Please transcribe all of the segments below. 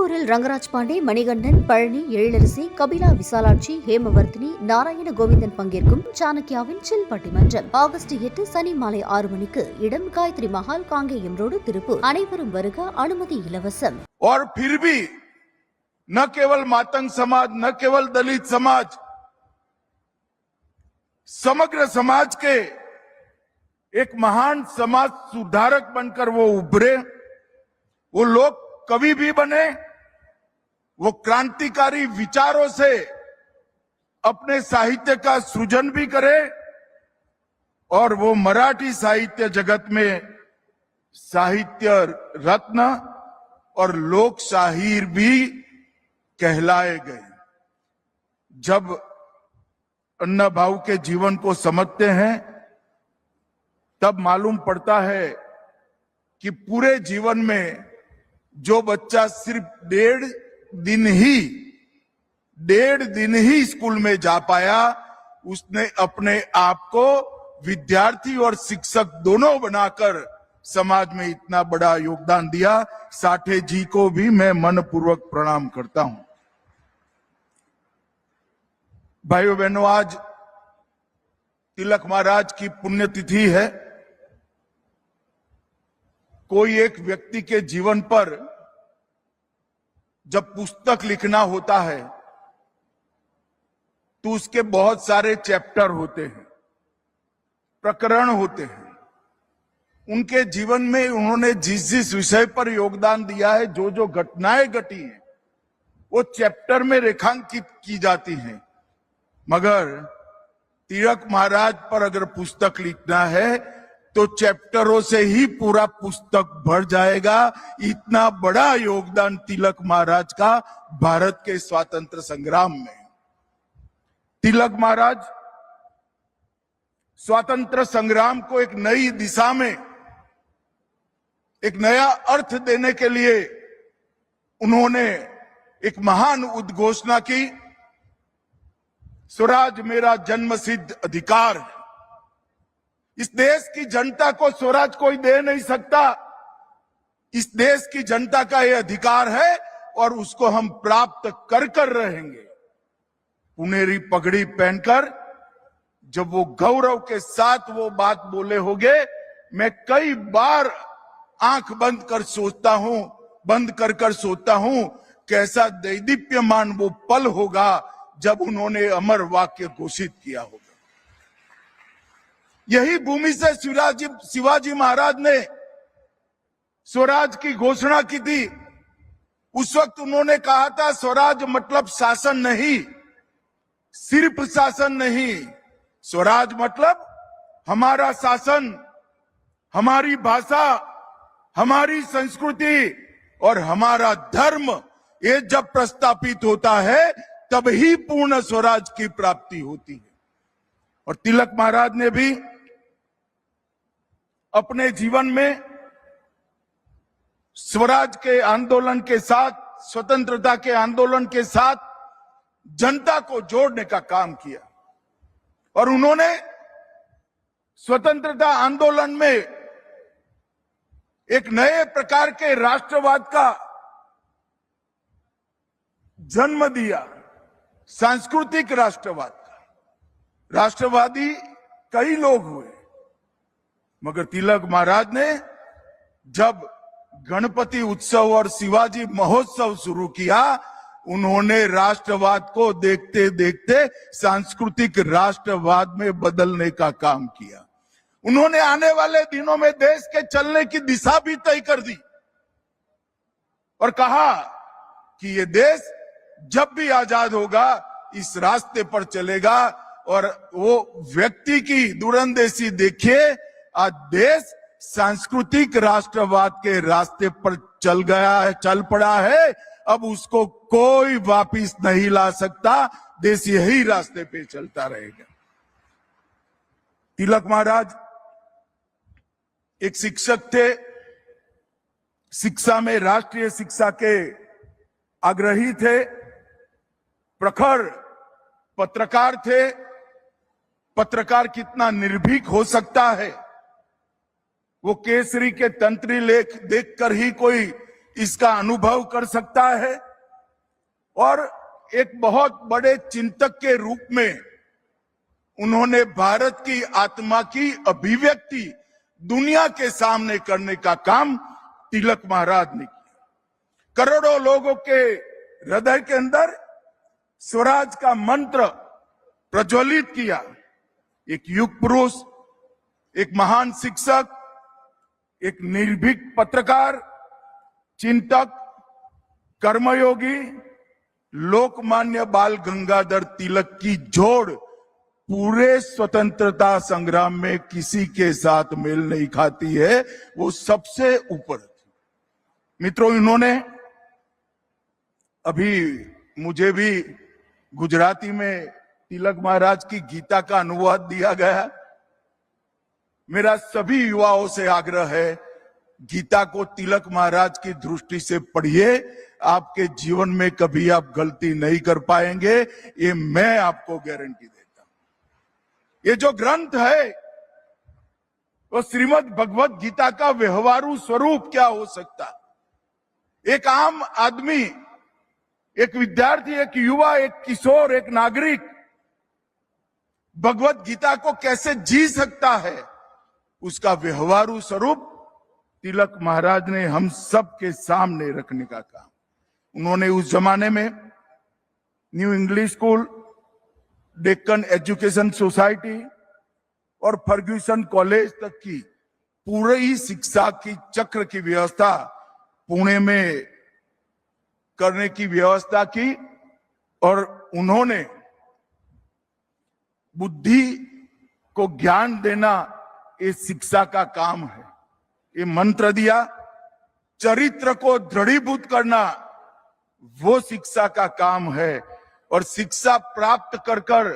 திருப்பூரில் ரங்கராஜ் பாண்டே, மணிகண்டன், பழனி, எழிலரசி, கபிலா விசாலாட்சி, ஹேமவர்த்தினி, நாராயண கோவிந்தன் பங்கேற்கும் சாணக்கியாவின் சில் பட்டிமன்றம் ஆகஸ்ட் 8 சனி மாலை 6 மணிக்கு. இடம் காயத்ரி மஹால், காங்கேயம் ரோடு, திருப்பூர். அனைவரும் வருக. அனுமதி இலவசம். और फिर भी न केवल मातंग समाज, न केवल दलित समाज, समग्र समाज के एक महान समाज सुधारक बनकर वो उभरे। वो लोग कवि भी बने, वो क्रांतिकारी विचारों से अपने साहित्य का सृजन भी करे और वो मराठी साहित्य जगत में साहित्य रत्न और लोक शाहीर भी कहलाए गए। जब अन्ना भाऊ के जीवन को समझते हैं तब मालूम पड़ता है कि पूरे जीवन में जो बच्चा सिर्फ डेढ़ दिन ही स्कूल में जा पाया, उसने अपने आप को विद्यार्थी और शिक्षक दोनों बनाकर समाज में इतना बड़ा योगदान दिया। साठे जी को भी मैं मनपूर्वक प्रणाम करता हूं। भाइयों बहनों, आज तिलक महाराज की पुण्यतिथि है। कोई एक व्यक्ति के जीवन पर जब पुस्तक लिखना होता है तो उसके बहुत सारे चैप्टर होते हैं, प्रकरण होते हैं। उनके जीवन में उन्होंने जिस जिस विषय पर योगदान दिया है, जो जो घटनाएं घटी हैं, वो चैप्टर में रेखांकित की जाती हैं। मगर तिलक महाराज पर अगर पुस्तक लिखना है तो चैप्टरों से ही पूरा पुस्तक भर जाएगा। इतना बड़ा योगदान तिलक महाराज का भारत के स्वातंत्र संग्राम में। तिलक महाराज स्वातंत्र संग्राम को एक नई दिशा में, एक नया अर्थ देने के लिए उन्होंने एक महान उद्घोषणा की, स्वराज मेरा जन्मसिद्ध अधिकार है। इस देश की जनता को स्वराज कोई दे नहीं सकता। इस देश की जनता का यह अधिकार है और उसको हम प्राप्त कर रहेंगे। पुनेरी पगड़ी पहनकर जब वो गौरव के साथ वो बात बोले होंगे, मैं कई बार आंख बंद कर सोचता हूं कैसा दैदीप्यमान वो पल होगा जब उन्होंने अमर वाक्य घोषित किया होगा। यही भूमि से शिवाजी महाराज ने स्वराज की घोषणा की थी। उस वक्त उन्होंने कहा था, स्वराज मतलब शासन नहीं, सिर्फ शासन नहीं, स्वराज मतलब हमारा शासन, हमारी भाषा, हमारी संस्कृति और हमारा धर्म, ये जब प्रस्थापित होता है तब ही पूर्ण स्वराज की प्राप्ति होती है। और तिलक महाराज ने भी अपने जीवन में स्वराज के आंदोलन के साथ, स्वतंत्रता के आंदोलन के साथ जनता को जोड़ने का काम किया। और उन्होंने स्वतंत्रता आंदोलन में एक नए प्रकार के राष्ट्रवाद का जन्म दिया, सांस्कृतिक राष्ट्रवाद का। राष्ट्रवादी कई लोग हुए, मगर तिलक महाराज ने जब गणपति उत्सव और शिवाजी महोत्सव शुरू किया, उन्होंने राष्ट्रवाद को देखते देखते सांस्कृतिक राष्ट्रवाद में बदलने का काम किया। उन्होंने आने वाले दिनों में देश के चलने की दिशा भी तय कर दी और कहा कि ये देश जब भी आजाद होगा इस रास्ते पर चलेगा। और वो व्यक्ति की दूरंदेशी देखिए, आज देश सांस्कृतिक राष्ट्रवाद के रास्ते पर चल गया है, चल पड़ा है। अब उसको कोई वापिस नहीं ला सकता। देश यही रास्ते पे चलता रहेगा। तिलक महाराज एक शिक्षक थे, शिक्षा में राष्ट्रीय शिक्षा के आग्रही थे, प्रखर पत्रकार थे। पत्रकार कितना निर्भीक हो सकता है, वो केसरी के तंत्री लेख देखकर ही कोई इसका अनुभव कर सकता है और एक बहुत बड़े चिंतक के रूप में उन्होंने भारत की आत्मा की अभिव्यक्ति दुनिया के सामने करने का काम तिलक महाराज ने किया। करोड़ों लोगों के हृदय के अंदर स्वराज का मंत्र प्रज्वलित किया। एक युग पुरुष, एक महान शिक्षक, एक निर्भीक पत्रकार, चिंतक, कर्मयोगी लोकमान्य बाल गंगाधर तिलक की जोड़ पूरे स्वतंत्रता संग्राम में किसी के साथ मेल नहीं खाती है, वो सबसे ऊपर थी। मित्रों, इन्होंने अभी मुझे भी गुजराती में तिलक महाराज की गीता का अनुवाद दिया गया। मेरा सभी युवाओं से आग्रह है, गीता को तिलक महाराज की दृष्टि से पढ़िए। आपके जीवन में कभी आप गलती नहीं कर पाएंगे, ये मैं आपको गारंटी देता हूं। ये जो ग्रंथ है वो श्रीमद् भगवत गीता का व्यवहारू स्वरूप क्या हो सकता। एक आम आदमी, एक विद्यार्थी, एक युवा, एक किशोर, एक नागरिक भगवत गीता को कैसे जी सकता है, उसका व्यवहारू स्वरूप तिलक महाराज ने हम सब के सामने रखने का काम। उन्होंने उस जमाने में new English school, Deccan education society और फर्ग्यूसन कॉलेज तक की पूरी शिक्षा की चक्र की व्यवस्था पुणे में करने की व्यवस्था की और उन्होंने बुद्धि को ज्ञान देना ये शिक्षा का काम है। ये मंत्र दिया, चरित्र को दृढ़ीभूत करना वो शिक्षा का काम है। और शिक्षा प्राप्त कर कर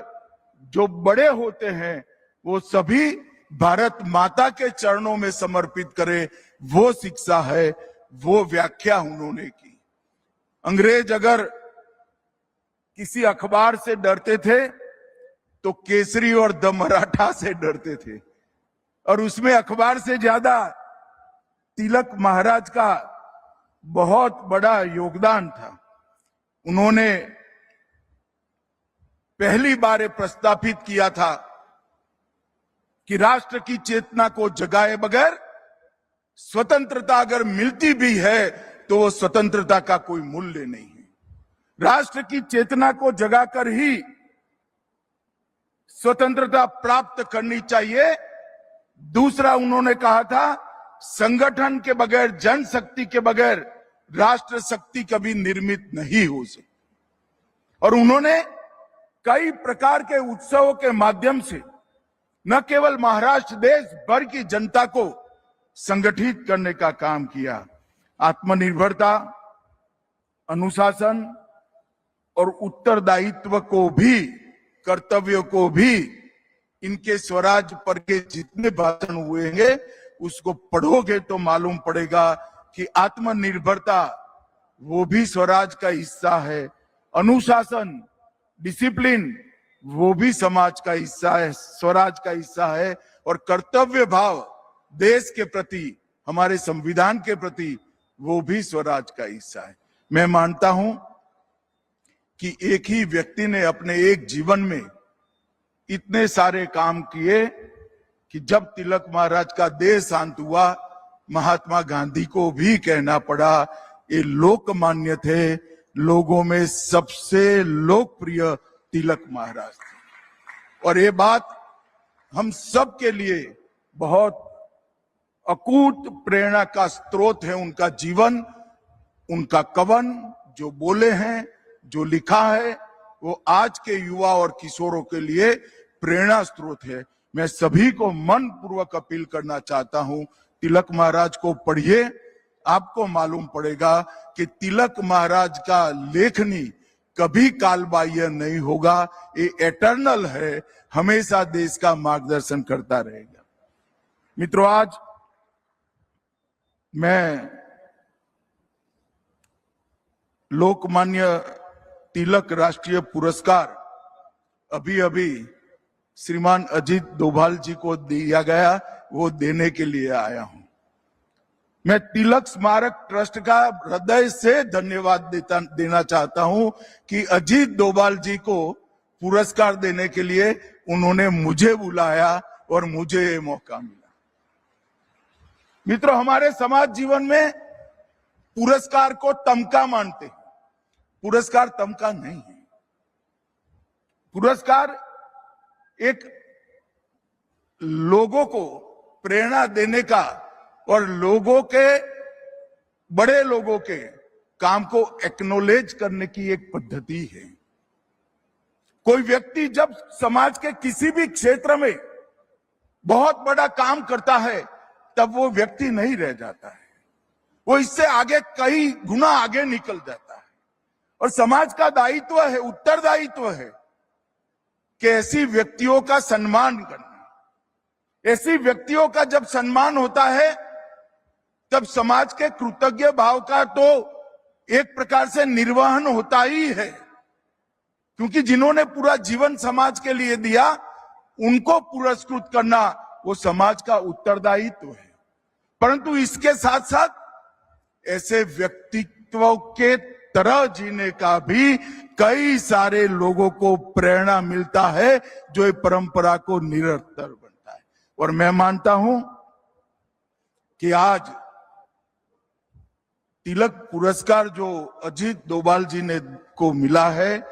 जो बड़े होते हैं वो सभी भारत माता के चरणों में समर्पित करे, वो शिक्षा है। वो व्याख्या उन्होंने की। अंग्रेज अगर किसी अखबार से डरते थे तो केसरी और द मराठा से डरते थे, और उसमें अखबार से ज्यादा तिलक महाराज का बहुत बड़ा योगदान था। उन्होंने पहली बार प्रस्तावित किया था कि राष्ट्र की चेतना को जगाए बगैर स्वतंत्रता अगर मिलती भी है तो वो स्वतंत्रता का कोई मूल्य नहीं है। राष्ट्र की चेतना को जगाकर ही स्वतंत्रता प्राप्त करनी चाहिए। दूसरा उन्होंने कहा था, संगठन के बगैर, जनशक्ति के बगैर राष्ट्र शक्ति कभी निर्मित नहीं हो सकती। और उन्होंने कई प्रकार के उत्सवों के माध्यम से न केवल महाराष्ट्र, देश भर की जनता को संगठित करने का काम किया। आत्मनिर्भरता, अनुशासन और उत्तरदायित्व को भी, कर्तव्य को भी, इनके स्वराज पर के जितने भाषण हुए हैं उसको पढ़ोगे तो मालूम पड़ेगा कि आत्मनिर्भरता वो भी स्वराज का हिस्सा है। अनुशासन, डिसिप्लिन वो भी समाज का हिस्सा है, स्वराज का हिस्सा है। और कर्तव्य भाव देश के प्रति, हमारे संविधान के प्रति, वो भी स्वराज का हिस्सा है। मैं मानता हूं कि एक ही व्यक्ति ने अपने एक जीवन में इतने सारे काम किए कि जब तिलक महाराज का देह शांत हुआ, महात्मा गांधी को भी कहना पड़ा ये लोकमान्य थे, लोगों में सबसे लोकप्रिय तिलक महाराज थे। और ये बात हम सब के लिए बहुत अकूट प्रेरणा का स्रोत है। उनका जीवन, उनका कवन, जो बोले हैं, जो लिखा है, वो आज के युवा और किशोरों के लिए प्रेरणा स्रोत है। मैं सभी को मन पूर्वक अपील करना चाहता हूं, तिलक महाराज को पढ़िए। आपको मालूम पड़ेगा कि तिलक महाराज का लेखनी कभी कालबाह्य नहीं होगा, ये एटर्नल है, हमेशा देश का मार्गदर्शन करता रहेगा। मित्रों, आज मैं लोकमान्य तिलक राष्ट्रीय पुरस्कार अभी अभी श्रीमान अजीत डोभाल जी को दिया गया, वो देने के लिए आया हूं। मैं तिलक स्मारक ट्रस्ट का हृदय से धन्यवाद देना चाहता हूं कि अजीत डोभाल जी को पुरस्कार देने के लिए उन्होंने मुझे बुलाया और मुझे ये मौका मिला। मित्रों, हमारे समाज जीवन में पुरस्कार को तमका मानते हैं। पुरस्कार तमका नहीं है। पुरस्कार एक लोगों को प्रेरणा देने का और लोगों के, बड़े लोगों के काम को एक्नॉलेज करने की एक पद्धति है। कोई व्यक्ति जब समाज के किसी भी क्षेत्र में बहुत बड़ा काम करता है तब वो व्यक्ति नहीं रह जाता है, वो इससे आगे कई गुना आगे निकल जाता है। और समाज का दायित्व है, उत्तरदायित्व है कि ऐसी व्यक्तियों का सम्मान करना। ऐसी व्यक्तियों का जब सम्मान होता है तब समाज के कृतज्ञ भाव का तो एक प्रकार से निर्वहन होता ही है, क्योंकि जिन्होंने पूरा जीवन समाज के लिए दिया उनको पुरस्कृत करना वो समाज का उत्तरदायित्व है। परंतु इसके साथ साथ ऐसे व्यक्तित्वों के तरह जीने का भी कई सारे लोगों को प्रेरणा मिलता है, जो ये परंपरा को निरंतर बनता है। और मैं मानता हूं कि आज तिलक पुरस्कार जो अजीत डोभाल जी ने को मिला है,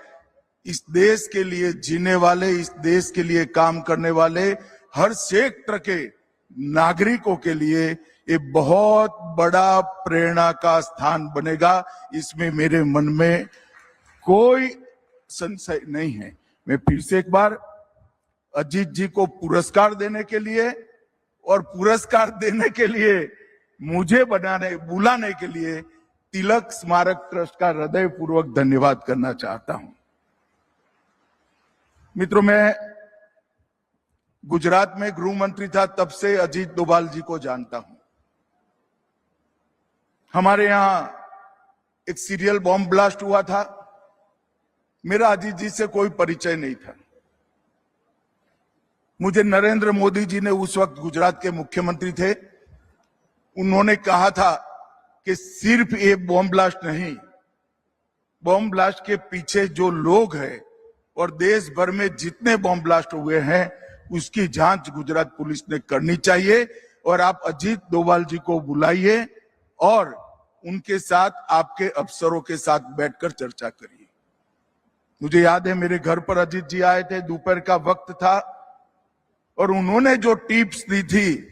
इस देश के लिए जीने वाले, इस देश के लिए काम करने वाले हर क्षेत्र के नागरिकों के लिए ये बहुत बड़ा प्रेरणा का स्थान बनेगा। इसमें मेरे मन में कोई संशय नहीं है। मैं फिर से एक बार अजीत जी को पुरस्कार देने के लिए और पुरस्कार देने के लिए मुझे बुलाने के लिए तिलक स्मारक ट्रस्ट का हृदयपूर्वक धन्यवाद करना चाहता हूं। मित्रों, मैं गुजरात में गृह मंत्री था तब से अजीत डोभाल जी को जानता हूं। हमारे यहां एक सीरियल बॉम्ब ब्लास्ट हुआ था, मेरा अजीत जी से कोई परिचय नहीं था। मुझे नरेंद्र मोदी जी ने, उस वक्त गुजरात के मुख्यमंत्री थे, उन्होंने कहा था कि सिर्फ ये बॉम्ब ब्लास्ट नहीं, बॉम्ब ब्लास्ट के पीछे जो लोग हैं और देश भर में जितने बॉम्ब ब्लास्ट हुए हैं उसकी जांच गुजरात पुलिस ने करनी चाहिए। और आप अजीत डोभाल जी को बुलाइए और उनके साथ, आपके अफसरों के साथ बैठकर चर्चा करिए। मुझे याद है मेरे घर पर अजीत जी आए थे, दोपहर का वक्त था, और उन्होंने जो टिप्स दी थी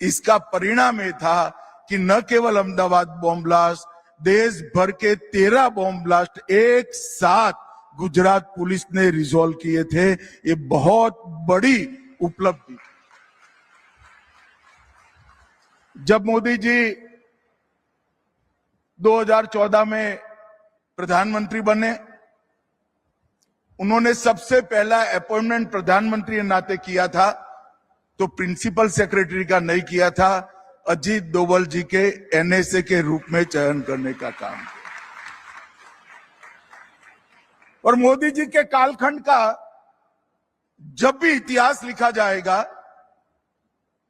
इसका परिणाम ये था कि न केवल अहमदाबाद बॉम्ब ब्लास्ट, देश भर के 13 बॉम्ब ब्लास्ट एक साथ गुजरात पुलिस ने रिजॉल्व किए थे। ये बहुत बड़ी उपलब्धि। जब मोदी जी 2014 में प्रधानमंत्री बने, उन्होंने सबसे पहला अपॉइंटमेंट प्रधानमंत्री के नाते किया था, तो प्रिंसिपल सेक्रेटरी का नहीं किया था, अजीत डोभाल जी के एनएसए के रूप में चयन करने का काम किया। और मोदी जी के कालखंड का जब भी इतिहास लिखा जाएगा,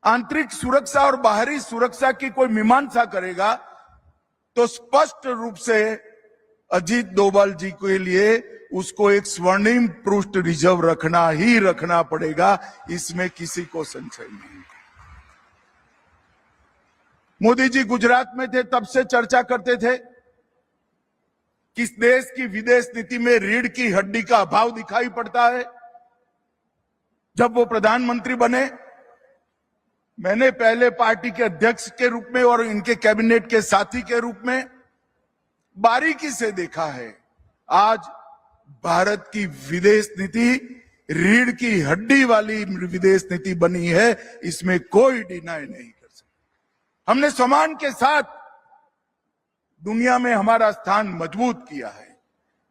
आंतरिक सुरक्षा और बाहरी सुरक्षा की कोई मीमांसा करेगा तो स्पष्ट रूप से अजीत डोभाल जी के लिए उसको एक स्वर्णिम पृष्ठ रिजर्व रखना पड़ेगा, इसमें किसी को संशय नहीं। मोदी जी गुजरात में थे तब से चर्चा करते थे कि इस देश की विदेश नीति में रीढ़ की हड्डी का अभाव दिखाई पड़ता है। जब वो प्रधानमंत्री बने, मैंने पहले पार्टी के अध्यक्ष के रूप में और इनके कैबिनेट के साथी के रूप में बारीकी से देखा है। आज भारत की विदेश नीति रीढ़ की हड्डी वाली विदेश नीति बनी है, इसमें कोई डिनाई नहीं कर सकता। हमने सम्मान के साथ दुनिया में हमारा स्थान मजबूत किया है,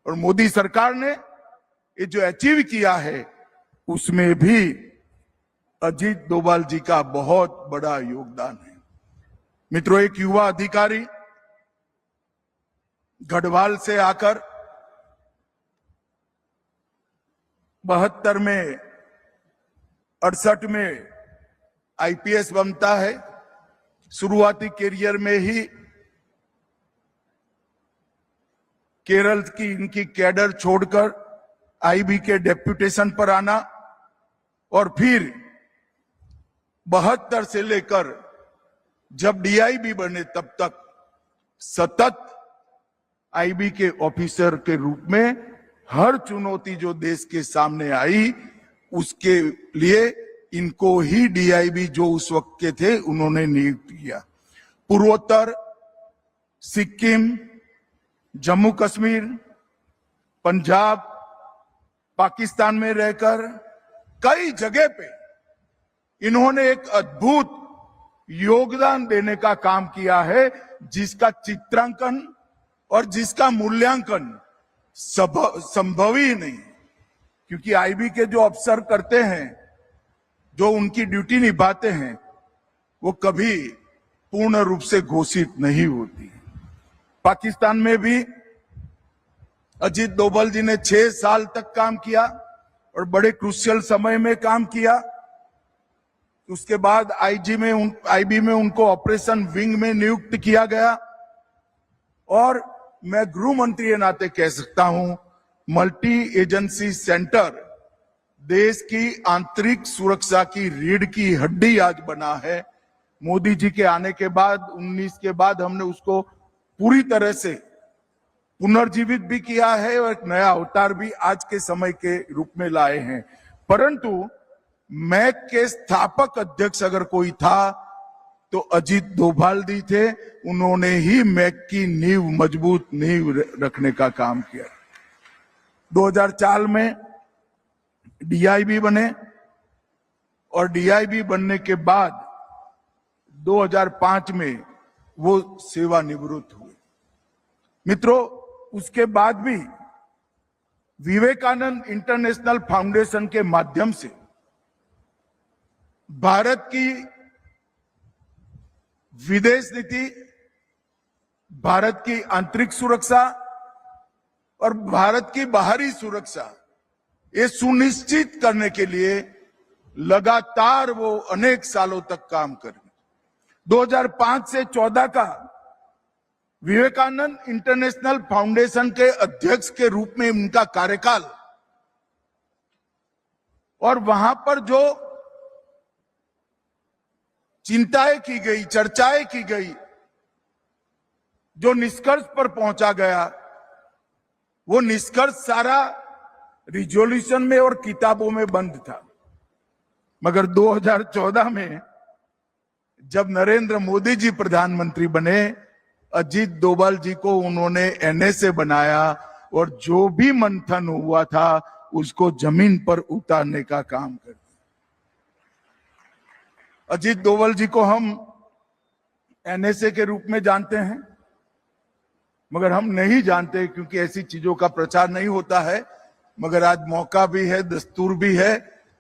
और मोदी सरकार ने ये जो अचीव किया है उसमें भी अजीत डोभाल जी का बहुत बड़ा योगदान है। मित्रों, एक युवा अधिकारी गढ़वाल से आकर 72 में 68 में आईपीएस बनता है, शुरुआती करियर में ही केरल की इनकी कैडर छोड़कर आईबी के डेप्यूटेशन पर आना और फिर 72 से लेकर जब डीआईबी बने तब तक सतत आईबी के ऑफिसर के रूप में हर चुनौती जो देश के सामने आई उसके लिए इनको ही डीआईबी जो उस वक्त के थे उन्होंने नियुक्त किया। पूर्वोत्तर, सिक्किम, जम्मू कश्मीर, पंजाब, पाकिस्तान में रहकर कई जगह पे इन्होंने एक अद्भुत योगदान देने का काम किया है, जिसका चित्रांकन और जिसका मूल्यांकन संभव ही नहीं, क्योंकि आईबी के जो अफसर करते हैं, जो उनकी ड्यूटी निभाते हैं, वो कभी पूर्ण रूप से घोषित नहीं होती। पाकिस्तान में भी अजीत डोभाल जी ने 6 साल तक काम किया और बड़े क्रूशियल समय में काम किया। उसके बाद आईबी में उनको ऑपरेशन विंग में नियुक्त किया गया और मैं गृह मंत्री के नाते कह सकता हूं, मल्टी एजेंसी सेंटर देश की आंतरिक सुरक्षा की रीढ़ की हड्डी आज बना है। मोदी जी के आने के बाद 19 के बाद हमने उसको पूरी तरह से पुनर्जीवित भी किया है और एक नया अवतार भी आज के समय के रूप में लाए हैं। परंतु मैक के स्थापक अध्यक्ष अगर कोई था तो अजीत डोभाल जी थे। उन्होंने ही मैक की नींव, मजबूत नींव रखने का काम किया। 2004 में डीआईबी बने और डीआईबी बनने के बाद 2005 में वो सेवानिवृत्त हुए। मित्रों, उसके बाद भी विवेकानंद इंटरनेशनल फाउंडेशन के माध्यम से भारत की विदेश नीति, भारत की आंतरिक सुरक्षा और भारत की बाहरी सुरक्षा ये सुनिश्चित करने के लिए लगातार वो अनेक सालों तक काम कर रहे। 2005 से 14 का विवेकानंद इंटरनेशनल फाउंडेशन के अध्यक्ष के रूप में उनका कार्यकाल और वहां पर जो चिंताएं की गई, चर्चाएं की गई, जो निष्कर्ष पर पहुंचा गया, वो निष्कर्ष सारा रिजोल्यूशन में और किताबों में बंद था। मगर 2014 में जब नरेंद्र मोदी जी प्रधानमंत्री बने, अजीत डोभाल जी को उन्होंने एनएसए बनाया और जो भी मंथन हुआ था उसको जमीन पर उतारने का काम कर दिया। अजीत डोभाल जी को हम एनएसए के रूप में जानते हैं, मगर हम नहीं जानते क्योंकि ऐसी चीजों का प्रचार नहीं होता है। मगर आज मौका भी है, दस्तूर भी है।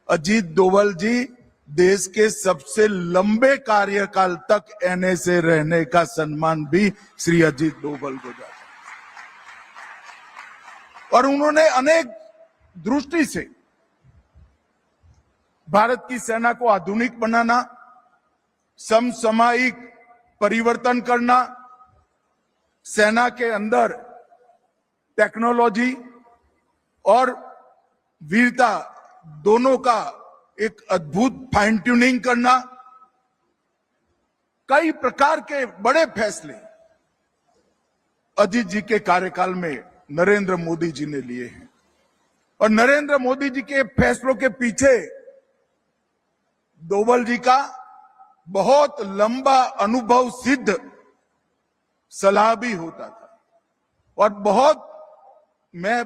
अजीत डोभाल जी देश के सबसे लंबे कार्यकाल तक एनएसए रहने का सम्मान भी श्री अजीत डोभाल को जाता है। और उन्होंने अनेक दृष्टि से भारत की सेना को आधुनिक बनाना, समसामयिक परिवर्तन करना, सेना के अंदर टेक्नोलॉजी और वीरता दोनों का एक अद्भुत फाइन ट्यूनिंग करना, कई प्रकार के बड़े फैसले अजीत जी के कार्यकाल में नरेंद्र मोदी जी ने लिए हैं। और नरेंद्र मोदी जी के फैसलों के पीछे डोभाल जी का बहुत लंबा अनुभव सिद्ध सलाह भी होता था। और बहुत, मैं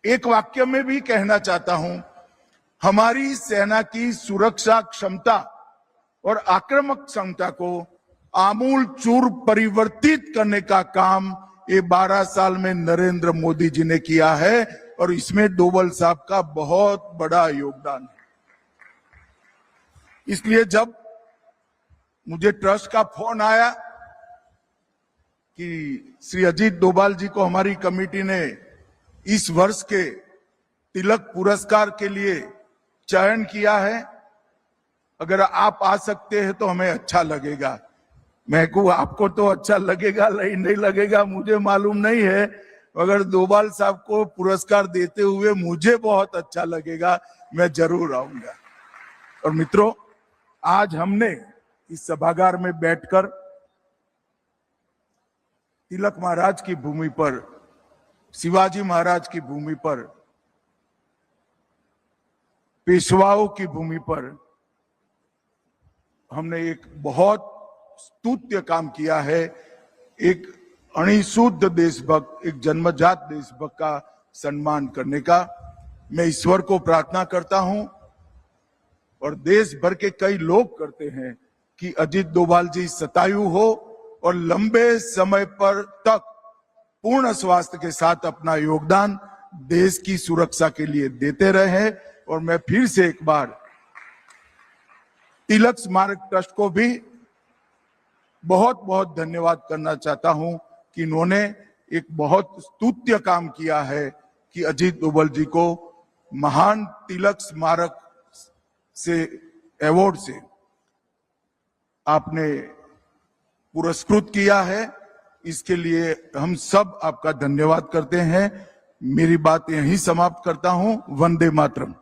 एक वाक्य में भी कहना चाहता हूं, हमारी सेना की सुरक्षा क्षमता और आक्रामक क्षमता को आमूल चूर परिवर्तित करने का काम ये 12 साल में नरेंद्र मोदी जी ने किया है और इसमें डोभाल साहब का बहुत बड़ा योगदान है। इसलिए जब मुझे ट्रस्ट का फोन आया कि श्री अजीत डोभाल जी को हमारी कमेटी ने इस वर्ष के तिलक पुरस्कार के लिए चयन किया है, अगर आप आ सकते हैं तो हमें अच्छा लगेगा। मैं कहूँ आपको तो अच्छा लगेगा नहीं लगेगा मुझे मालूम नहीं है, मगर डोभाल साहब को पुरस्कार देते हुए मुझे बहुत अच्छा लगेगा, मैं जरूर आऊंगा। और मित्रों, आज हमने इस सभागार में बैठकर तिलक महाराज की भूमि पर, शिवाजी महाराज की भूमि पर, पेशवाओं की भूमि पर हमने एक बहुत स्तुत्य काम किया है। एक अणिशुद्ध देशभक्त, एक जन्मजात देशभक्त का सम्मान करने का मैं ईश्वर को प्रार्थना करता हूं, और देश भर के कई लोग करते हैं कि अजीत डोभाल जी शतायु हो और लंबे समय पर तक पूर्ण स्वास्थ्य के साथ अपना योगदान देश की सुरक्षा के लिए देते रहे। और मैं फिर से एक बार तिलक स्मारक ट्रस्ट को भी बहुत बहुत धन्यवाद करना चाहता हूं कि इन्होंने एक बहुत स्तुत्य काम किया है कि अजीत डोभाल जी को महान तिलक स्मारक से, अवार्ड से आपने पुरस्कृत किया है। इसके लिए हम सब आपका धन्यवाद करते हैं। मेरी बात यहीं समाप्त करता हूं। वंदे मातरम।